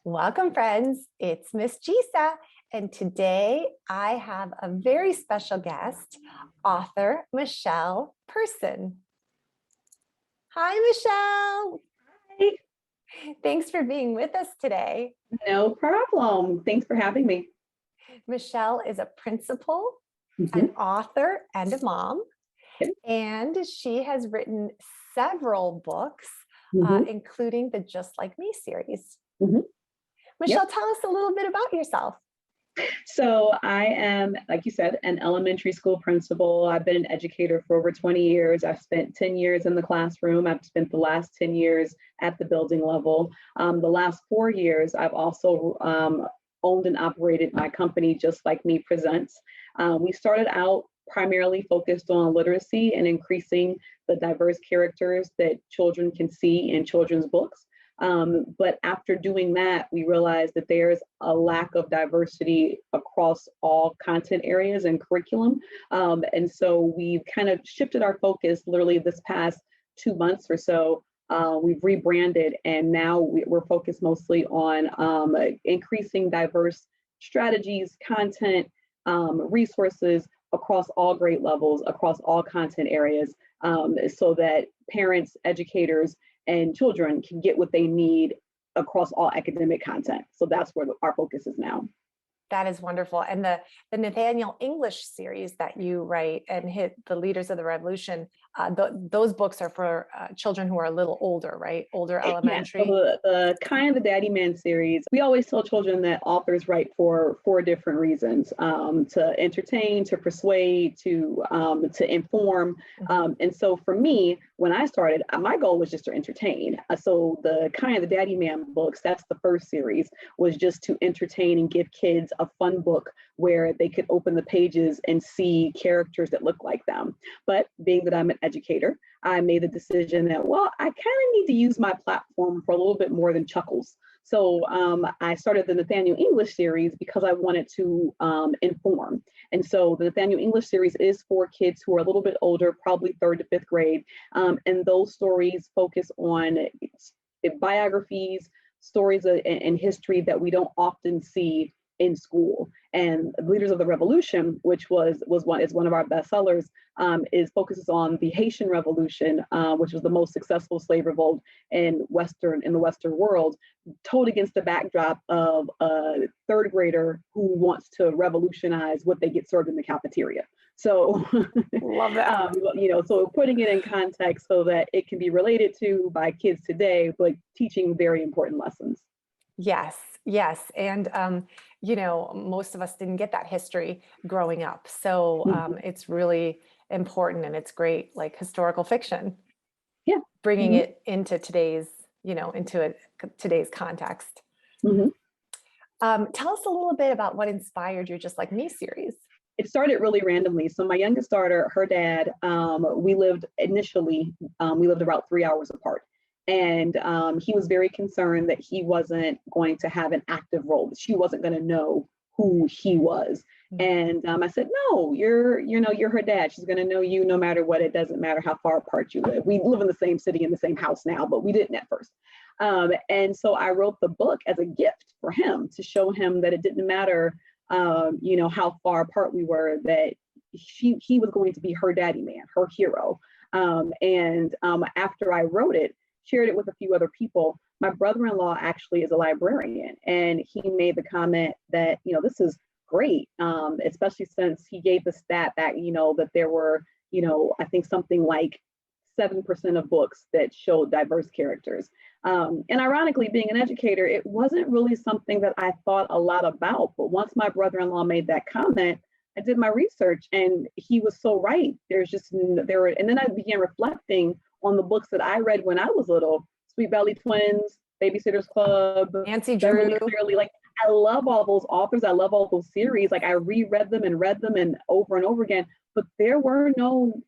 Welcome, friends. It's Miss Gisa, and today I have a very special guest, author Michelle Person. Hi, Michelle. Hi. Thanks for being with us today. No problem. Thanks for having me. Michelle is a principal, Mhm. an author, and a mom, Okay. and she has written several books, Mhm. including the Just Like Me series. Mhm. Yep. Michelle, tell us a little bit about yourself. So I am, like you said, an elementary school principal. I've been an educator for over 20 years. I've spent 10 years in the classroom. I've spent the last 10 years at the building level. The last 4 years, I've also owned and operated my company, Just Like Me Presents. We started out primarily focused on literacy and increasing the diverse characters that children can see in children's books. But after doing that, we realized that there's a lack of diversity across all content areas and curriculum. And so we've kind of shifted our focus literally this past 2 months or so. We've rebranded, and now we're focused mostly on increasing diverse strategies, content, resources across all grade levels, across all content areas, so that parents, educators, and children can get what they need across all academic content. So that's where our focus is now. That is wonderful. And the Nathaniel English series that you write and hit the Leaders of the Revolution, those books are for children who are a little older, right? Older elementary. Yeah, so the kind of the Daddyman series, we always tell children that authors write for 4 different reasons: to entertain, to persuade, to inform. And so for me, when I started, my goal was just to entertain. So the kind of the Daddyman books, that's the first series, was just to entertain and give kids a fun book where they could open the pages and see characters that look like them. But being that I'm an educator, I made the decision that, well, I kind of need to use my platform for a little bit more than chuckles. So I started the Nathaniel English series because I wanted to inform. And so the Nathaniel English series is for kids who are a little bit older, probably 3rd to 5th grade. And those stories focus on biographies, stories and history that we don't often see in school. And Leaders of the Revolution, which is one of our bestsellers, focuses on the Haitian Revolution, which was the most successful slave revolt in the Western world, told against the backdrop of a 3rd grader who wants to revolutionize what they get served in the cafeteria. So, Love that. So putting it in context so that it can be related to by kids today, but teaching very important lessons. Yes, yes. And, most of us didn't get that history growing up. So it's really important, and it's great, like historical fiction, Yeah. bringing it into today's, today's context. Mm-hmm. Tell us a little bit about what inspired your Just Like Me series. It started really randomly. So my youngest daughter, her dad, we lived about 3 hours apart. And he was very concerned that he wasn't going to have an active role, that she wasn't going to know who he was. And I said, no, you're her dad. She's going to know you no matter what. It doesn't matter how far apart you live. We live in the same city, in the same house now, but we didn't at first. And so I wrote the book as a gift for him, to show him that it didn't matter how far apart we were, that he was going to be her Daddyman, her hero. And after I wrote it, shared it with a few other people, my brother-in-law actually is a librarian, and he made the comment that, this is great, especially since he gave the stat back, that there were, I think something like 7% of books that showed diverse characters. And ironically, being an educator, it wasn't really something that I thought a lot about. But once my brother-in-law made that comment, I did my research, and he was so right. And then I began reflecting on the books that I read when I was little: Sweet Valley Twins, Babysitter's Club, Nancy Drew. Clearly. Like, I love all those authors. I love all those series. Like, I reread them and over again. But there were no,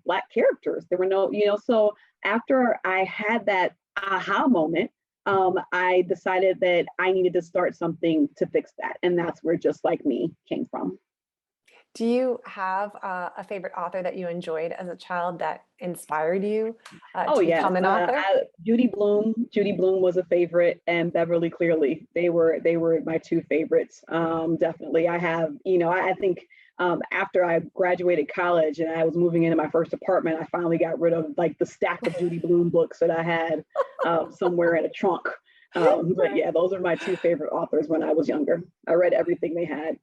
Black characters. There were no, so after I had that aha moment, I decided that I needed to start something to fix that. And that's where Just Like Me came from. Do you have a favorite author that you enjoyed as a child that inspired you Oh to yes, become an author? Judy Blume. Judy Blume was a favorite, and Beverly Clearly. They were my two favorites. Definitely, I have. I think after I graduated college and I was moving into my first apartment, I finally got rid of like the stack of Judy Blume books that I had somewhere in a trunk. But yeah, those are my two favorite authors when I was younger. I read everything they had.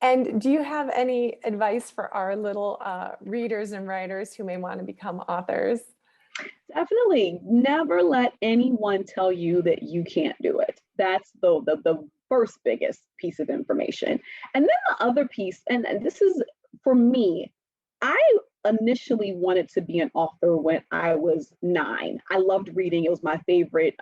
And do you have any advice for our little readers and writers who may want to become authors? Definitely never let anyone tell you that you can't do it. That's the first biggest piece of information. And then the other piece, and this is for me, I initially wanted to be an author when I was 9. I loved reading. It was my favorite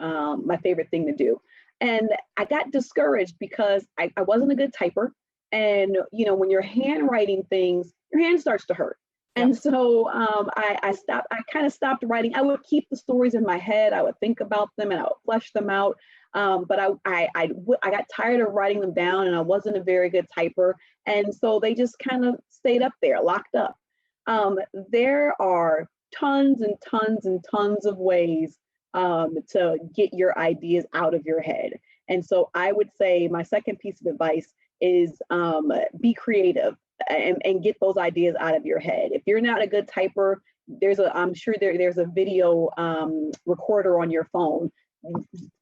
thing to do. And I got discouraged because I wasn't a good typer. And when you're handwriting things, your hand starts to hurt. And Yep. so I kind of stopped writing. I would keep the stories in my head. I would think about them and I would flesh them out. But I got tired of writing them down, and I wasn't a very good typer. And so they just kind of stayed up there, locked up. There are tons and tons and tons of ways to get your ideas out of your head. And so I would say my second piece of advice is be creative and get those ideas out of your head. If you're not a good typer, I'm sure there's a video recorder on your phone.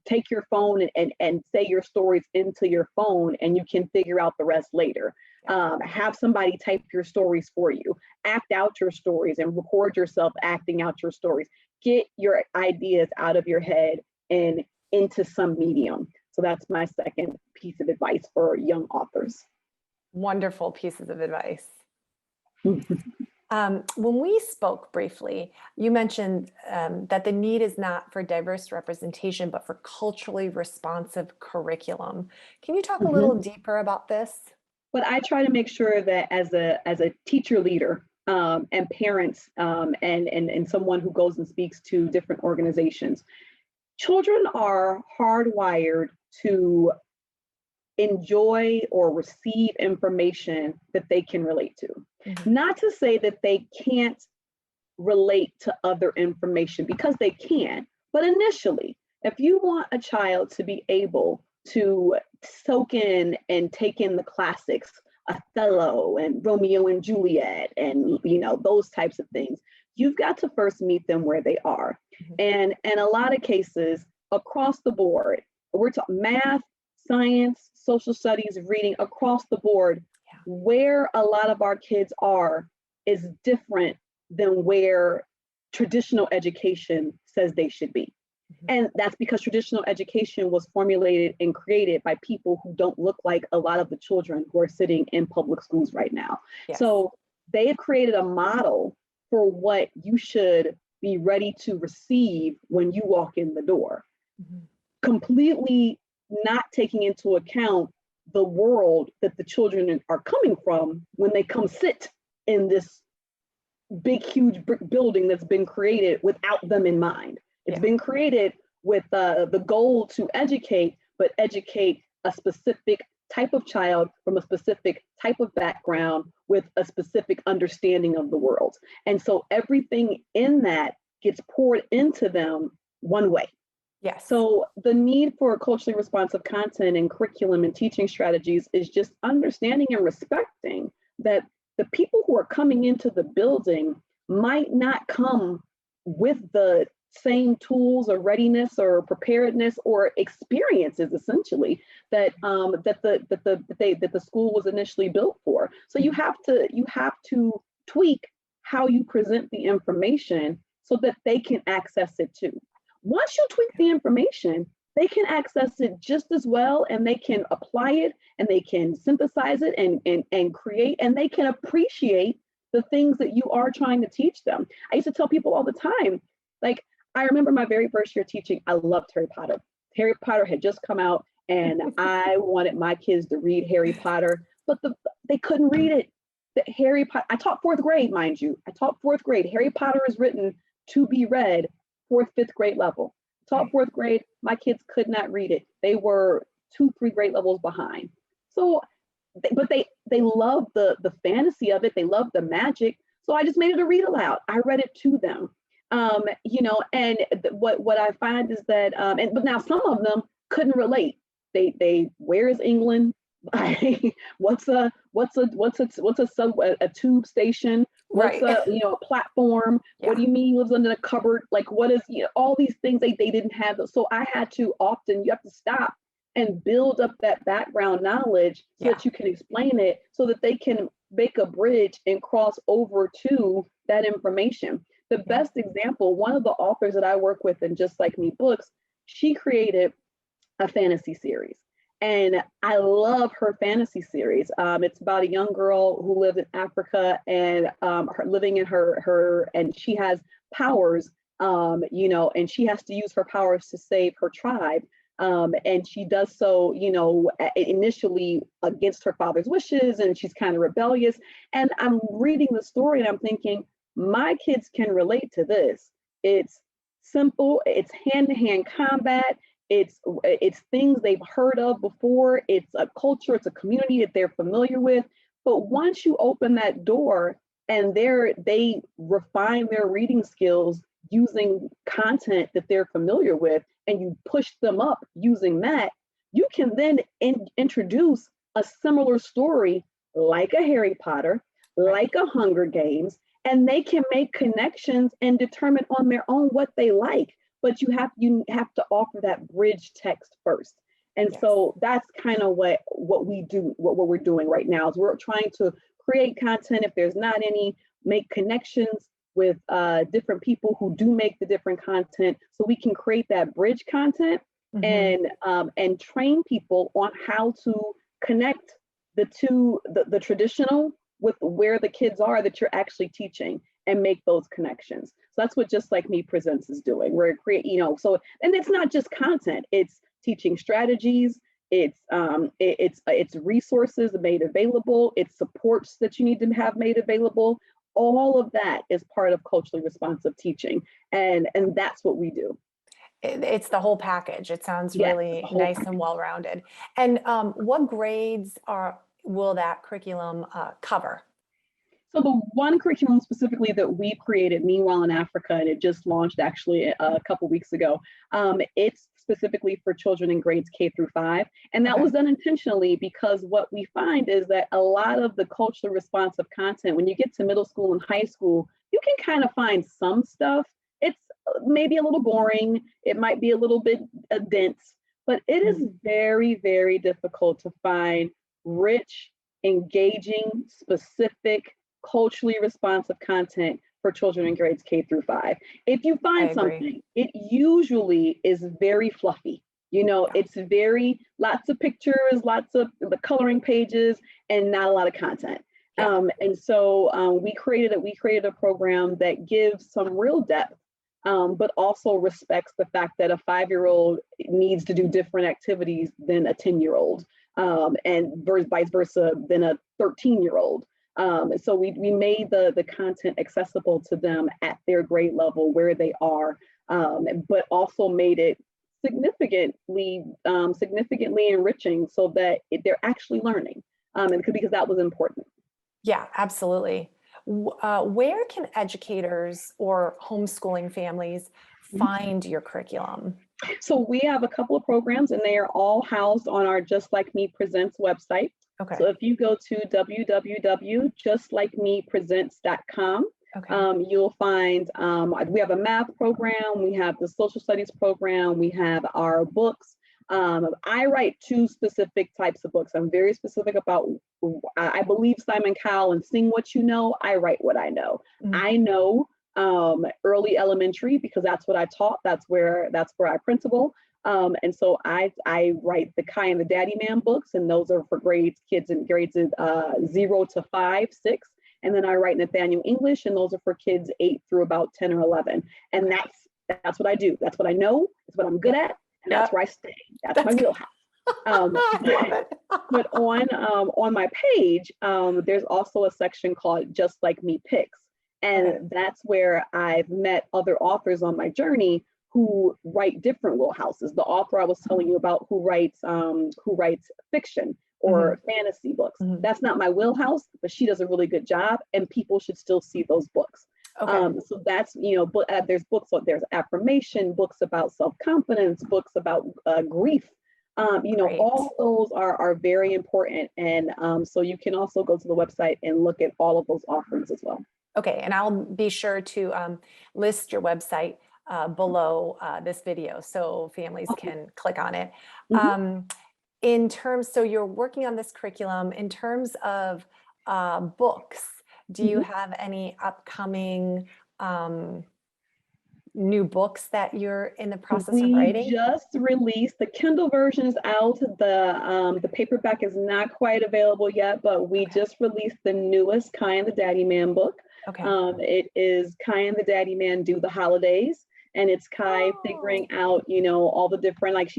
Take your phone and say your stories into your phone, and you can figure out the rest later. Have somebody type your stories for you. Act out your stories and record yourself acting out your stories. Get your ideas out of your head and into some medium. So that's my second piece of advice for young authors. Wonderful pieces of advice. When we spoke briefly, you mentioned that the need is not for diverse representation, but for culturally responsive curriculum. Can you talk a little deeper about this? But I try to make sure that as a teacher leader and parents and someone who goes and speaks to different organizations, children are hardwired to enjoy or receive information that they can relate to. Not to say that they can't relate to other information, because they can, but initially, if you want a child to be able to soak in and take in the classics, Othello and Romeo and Juliet and those types of things, you've got to first meet them where they are. And in a lot of cases across the board, we're talking math, science, social studies, reading across the board, where a lot of our kids are is different than where traditional education says they should be. And that's because traditional education was formulated and created by people who don't look like a lot of the children who are sitting in public schools right now. Yes. So they have created a model for what you should be ready to receive when you walk in the door, completely not taking into account the world that the children are coming from when they come sit in this big, huge brick building that's been created without them in mind. It's been created with the goal to educate, but educate a specific type of child from a specific type of background with a specific understanding of the world. And so everything in that gets poured into them one way. Yes. So the need for culturally responsive content and curriculum and teaching strategies is just understanding and respecting that the people who are coming into the building might not come with the same tools or readiness or preparedness or experiences, essentially, that the school was initially built for. So you have to tweak how you present the information so that they can access it too. Once you tweak the information, they can access it just as well, and they can apply it, and they can synthesize it and create, and they can appreciate the things that you are trying to teach them. I used to tell people all the time, like, I remember my very first year teaching, I loved Harry Potter. Harry Potter had just come out, and I wanted my kids to read Harry Potter, but they couldn't read it. Harry Potter, I taught fourth grade, mind you. I taught fourth grade. Harry Potter is written to be read fourth, fifth grade level. Taught fourth grade, my kids could not read it. They were 2, 3 grade levels behind. So but they love the fantasy of it. They love the magic. So I just made it a read aloud. I read it to them. And what I find is that, but now some of them couldn't relate. They where is England? what's a tube station? What's Right. a platform? Yeah. What do you mean he lives under the cupboard? Like what is all these things they didn't have. So I had to often you have to stop and build up that background knowledge so Yeah. that you can explain it so that they can make a bridge and cross over to that information. The best example, one of the authors that I work with in Just Like Me books, she created a fantasy series. And I love her fantasy series. It's about a young girl who lives in Africa and her living in and she has powers, and she has to use her powers to save her tribe. And she does so, initially against her father's wishes, and she's kind of rebellious. And I'm reading the story and I'm thinking, my kids can relate to this. It's simple, it's hand-to-hand combat, it's things they've heard of before, it's a culture, it's a community that they're familiar with. But once you open that door and they refine their reading skills using content that they're familiar with, and you push them up using that, you can then introduce a similar story like a Harry Potter, like a Hunger Games, and they can make connections and determine on their own what they like. But you have to offer that bridge text first. And so that's kind of what we do, what we're doing right now is we're trying to create content. If there's not any, make connections with different people who do make the different content, so we can create that bridge content and train people on how to connect the traditional with where the kids are that you're actually teaching and make those connections. So that's what Just Like Me Presents is doing. We're and it's not just content, it's teaching strategies, it's resources made available, it's supports that you need to have made available. All of that is part of culturally responsive teaching. And that's what we do. It's the whole package. It sounds really nice and well-rounded. And what grades will that curriculum cover? So the one curriculum specifically that we've created, Meanwhile in Africa, and it just launched actually a couple weeks ago, it's specifically for children in grades K-5. And that was done intentionally because what we find is that a lot of the culturally responsive content, when you get to middle school and high school, you can kind of find some stuff. It's maybe a little boring. It might be a little bit dense, but it is very, very difficult to find rich, engaging, specific, culturally responsive content for children in grades K-5. If you find something, it usually is very fluffy. It's very lots of pictures, lots of the coloring pages, and not a lot of content. And so we created a program that gives some real depth, but also respects the fact that a 5-year-old needs to do different activities than a 10-year-old, and vice versa than a 13-year-old. So we made the content accessible to them at their grade level where they are, but also made it significantly enriching so that they're actually learning, and because that was important. Yeah, absolutely. Where can educators or homeschooling families find your curriculum? So we have a couple of programs, and they are all housed on our Just Like Me Presents website. Okay. So if you go to www.justlikemepresents.com, you'll find we have a math program, we have the social studies program, we have our books. I write 2 specific types of books. I'm very specific about, I believe Simon Cowell and Sing What You Know, I write what I know. I know early elementary because that's what I taught. That's where I principal. And so I write the Kai and the Daddyman books, and those are for kids in grades 0 to 5, 6. And then I write Nathaniel English, and those are for kids 8 through about 10 or 11. And that's what I do. That's what I know. It's what I'm good at. And that's where I stay. That's my wheelhouse. But on my page, there's also a section called Just Like Me Picks. And that's where I've met other authors on my journey who write different wheelhouses. The author I was telling you about who writes fiction, or fantasy books. That's not my wheelhouse, but she does a really good job, and people should still see those books. Okay. So that's, there's books, there's affirmation, books about self-confidence, books about grief. Great. All those are very important. And so you can also go to the website and look at all of those offerings as well. Okay, and I'll be sure to list your website below this video so families can click on it. So you're working on this curriculum. In terms of books, do you have any upcoming new books that you're in the process of writing? We just released the Kindle version is out. The paperback is not quite available yet, but we just released the newest Kai and the Daddyman book. Okay. It is Kai and the Daddyman Do the Holidays. And it's Kai figuring out, all the different, like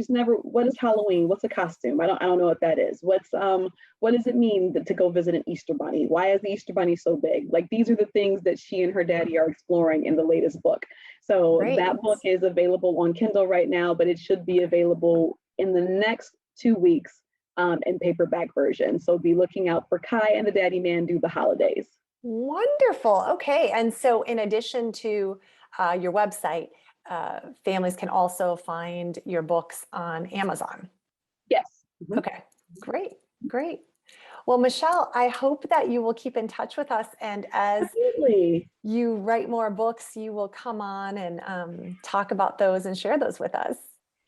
what is Halloween? What's a costume? I don't know what that is. What does it mean to go visit an Easter bunny? Why is the Easter bunny so big? Like, these are the things that she and her daddy are exploring in the latest book. So that book is available on Kindle right now, but it should be available in the next 2 weeks in paperback version. So be looking out for Kai and the Daddyman Do the Holidays. Wonderful. Okay. And so in addition to your website, families can also find your books on Amazon. Yes. Okay, great. Well, Michelle, I hope that you will keep in touch with us, and as you write more books, you will come on and talk about those and share those with us.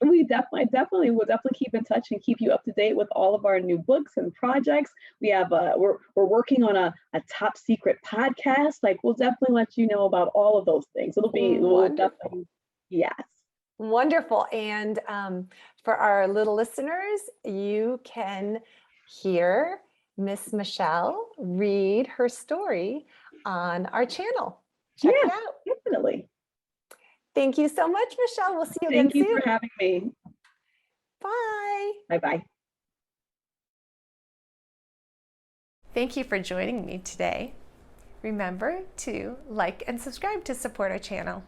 We definitely will keep in touch and keep you up to date with all of our new books and projects. We have we're working on a top secret podcast. Like, we'll definitely let you know about all of those things. We'll definitely, yes. Wonderful. And for our little listeners, you can hear Miss Michelle read her story on our channel. Check it out. Definitely. Thank you so much, Michelle. We'll see you again soon. Thank you for having me. Bye. Bye-bye. Thank you for joining me today. Remember to like and subscribe to support our channel.